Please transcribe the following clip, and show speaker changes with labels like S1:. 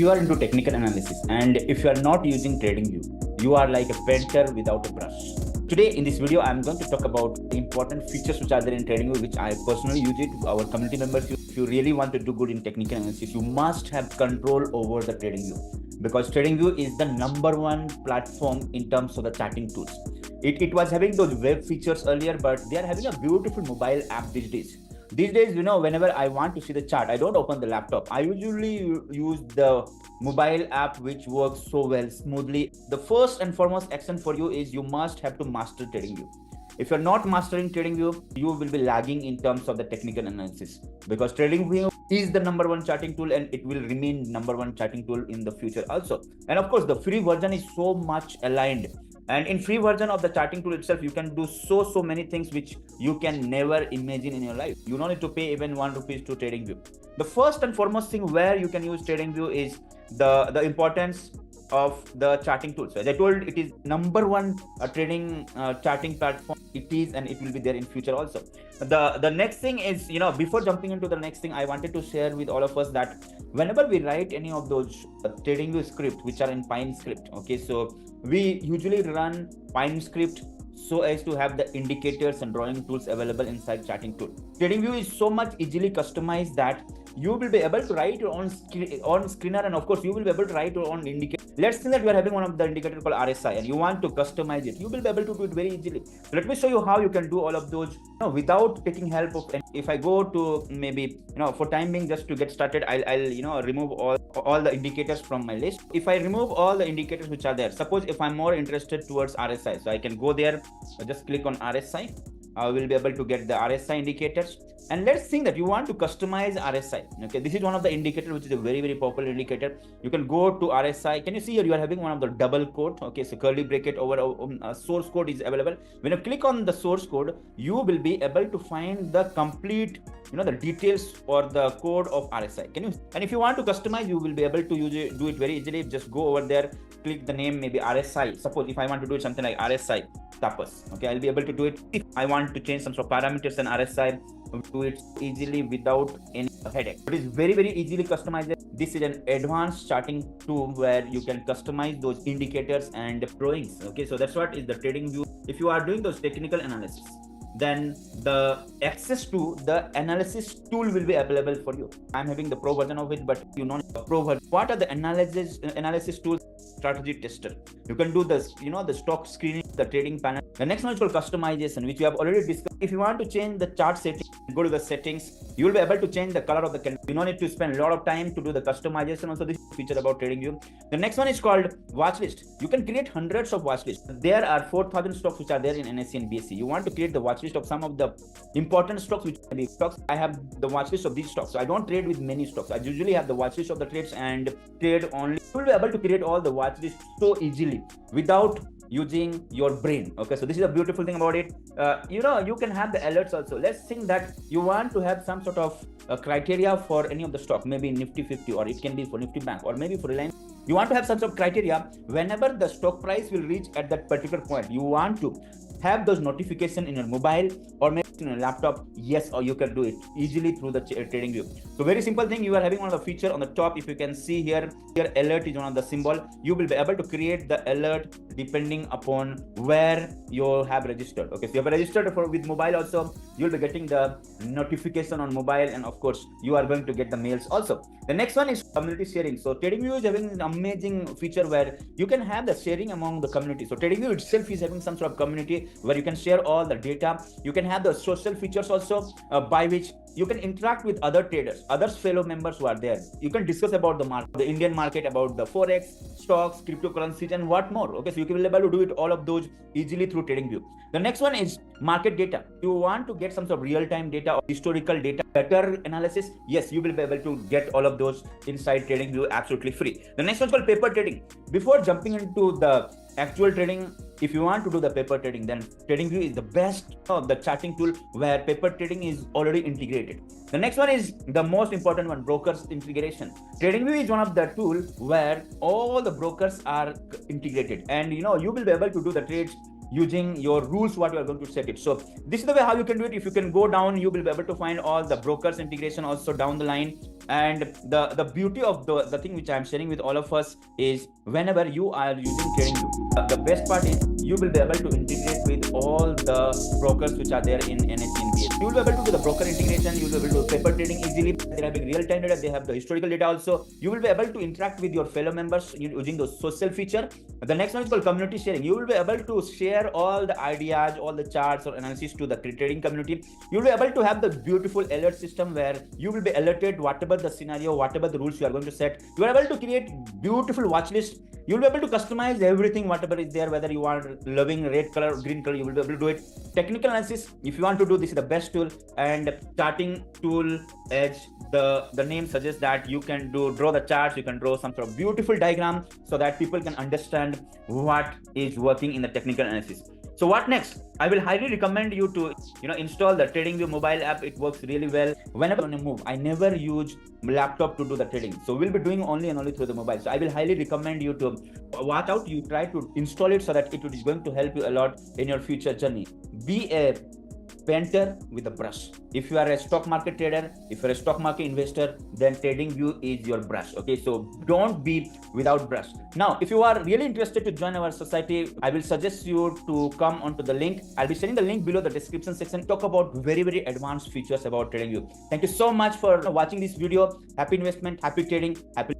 S1: you are into technical analysis and if you are not using TradingView, you are like a painter without a brush. Today in this video, I'm going to talk about the important features which are there in TradingView, which I personally use it. Our community members, if you really want to do good in technical analysis, you must have control over the TradingView, because TradingView is the #1 platform in terms of the charting tools. It was having those web features earlier, but they are having a beautiful mobile app these days. These days, whenever I want to see the chart, I don't open the laptop. I usually use the mobile app, which works so well, smoothly. The first and foremost action for you is you must have to master TradingView. If you're not mastering TradingView, you will be lagging in terms of the technical analysis, because TradingView is the #1 charting tool and it will remain #1 charting tool in the future also. And of course, the free version is so much aligned. And in free version of the charting tool itself, you can do so many things which you can never imagine in your life. You don't need to pay even ₹1 to TradingView. The first and foremost thing where you can use TradingView is the importance of the charting tools. As I told, it is #1 trading charting platform. It is, and it will be there in future also. The next thing is, before jumping into the next thing, I wanted to share with all of us that whenever we write any of those TradingView script which are in Pine script, okay, so we usually run Pine script so as to have the indicators and drawing tools available inside charting tool. TradingView is so much easily customized that you will be able to write your own screener, and of course you will be able to write your own indicator. Let's say that you are having one of the indicators called RSI and you want to customize it. You will be able to do it very easily. So let me show you how you can do all of those without taking help of. If I go to maybe for time being, just to get started, I'll remove all the indicators from my list. If I remove all the indicators which are there, suppose if I'm more interested towards RSI, so I can go there, just click on RSI. I will be able to get the RSI indicators. And let's think that you want to customize RSI. Okay, this is one of the indicators which is a very popular indicator. You can go to RSI. Can you see here? You are having one of the double quote. Okay, so curly bracket over source code is available. When you click on the source code, you will be able to find the complete, the details or the code of RSI. And if you want to customize, you will be able to do it very easily. Just go over there, click the name, maybe RSI. Suppose if I want to do something like RSI Tapas, okay, I'll be able to do it. If I want to change some sort of parameters and RSI, do it easily without any headache. It is very easily customized. This is an advanced charting tool where you can customize those indicators and drawings. Okay, so that's what is the TradingView. If you are doing those technical analysis, then the access to the analysis tool will be available for you. I'm having the pro version of it, but you know the pro version. What are the analysis tools? Strategy tester. You can do this, the stock screening, the trading panel. The next one is called customization, which we have already discussed. If you want to change the chart setting, go to the settings. You will be able to change the color of the candle. You don't need to spend a lot of time to do the customization. Also, this feature about TradingView. The next one is called watch list. You can create hundreds of watch lists. There are 4,000 stocks which are there in NSE and BSE. You want to create the watch list of some of the important stocks, which are big stocks. I have the watch list of these stocks. So I don't trade with many stocks. I usually have the watch list of the trades and trade only. You will be able to create all the watch lists so easily without using your brain. Okay, so this is a beautiful thing about it. You can have the alerts also. Let's think that you want to have some sort of criteria for any of the stock, maybe Nifty 50, or it can be for Nifty Bank, or maybe for Reliance. You want to have some sort of criteria whenever the stock price will reach at that particular point. You want to have those notifications in your mobile or maybe in your laptop. Yes, or you can do it easily through the TradingView. So very simple thing. You are having one of the feature on the top. If you can see here alert is one of the symbol. You will be able to create the alert depending upon where you have registered. Okay, so you have registered with mobile also. You'll be getting the notification on mobile, and of course you are going to get the mails also. The next one is community sharing. So TradingView is having an amazing feature where you can have the sharing among the community. So TradingView itself is having some sort of community where you can share all the data. You can have the social features also, by which you can interact with other traders, other fellow members who are there. You can discuss about the market, the Indian market, about the forex, stocks, cryptocurrencies, and what more. Okay, so you will be able to do it all of those easily through TradingView. The next one is market data. You want to get some sort of real-time data or historical data, better analysis. Yes, you will be able to get all of those inside TradingView absolutely free. The next one is called paper trading. Before jumping into the actual trading, if you want to do the paper trading, then TradingView is the best of the charting tool where paper trading is already integrated. The next one is the most important one, brokers integration. TradingView is one of the tools where all the brokers are integrated, and you will be able to do the trades using your rules, what you are going to set it. So this is the way how you can do it. If you can go down, you will be able to find all the brokers integration also down the line. And the beauty of the thing which I'm sharing with all of us is whenever you are using TradingView, the best part is you will be able to integrate with all the brokers which are there in NSE and BSE. You will be able to do the broker integration, you will be able to do paper trading easily. They have real-time data, they have the historical data also. You will be able to interact with your fellow members using those social feature. The next one is called community sharing. You will be able to share all the ideas, all the charts or analysis to the trading community. You will be able to have the beautiful alert system where you will be alerted whatever the scenario, whatever the rules you are going to set. You are able to create beautiful watch list. You will be able to customize everything, whatever is there, whether you are loving red color, green color, you will be able to do it. Technical analysis, if you want to do, this is the best tool. And charting tool edge, the name suggests that you can draw the charts, you can draw some sort of beautiful diagram so that people can understand what is working in the technical analysis. So what next? I will highly recommend you to install the TradingView mobile app. It works really well. Whenever on a move, I never use laptop to do the trading, so we'll be doing only and only through the mobile. So I will highly recommend you to watch out. You try to install it so that it is going to help you a lot in your future journey. Be a painter with a brush. If you are a stock market trader, if you're a stock market investor, then TradingView is your brush. Okay, so don't be without brush. Now, if you are really interested to join our society, I will suggest you to come onto the link. I'll be sharing the link below the description section. Talk about very advanced features about TradingView. Thank you so much for watching this video. Happy investment, happy trading, happy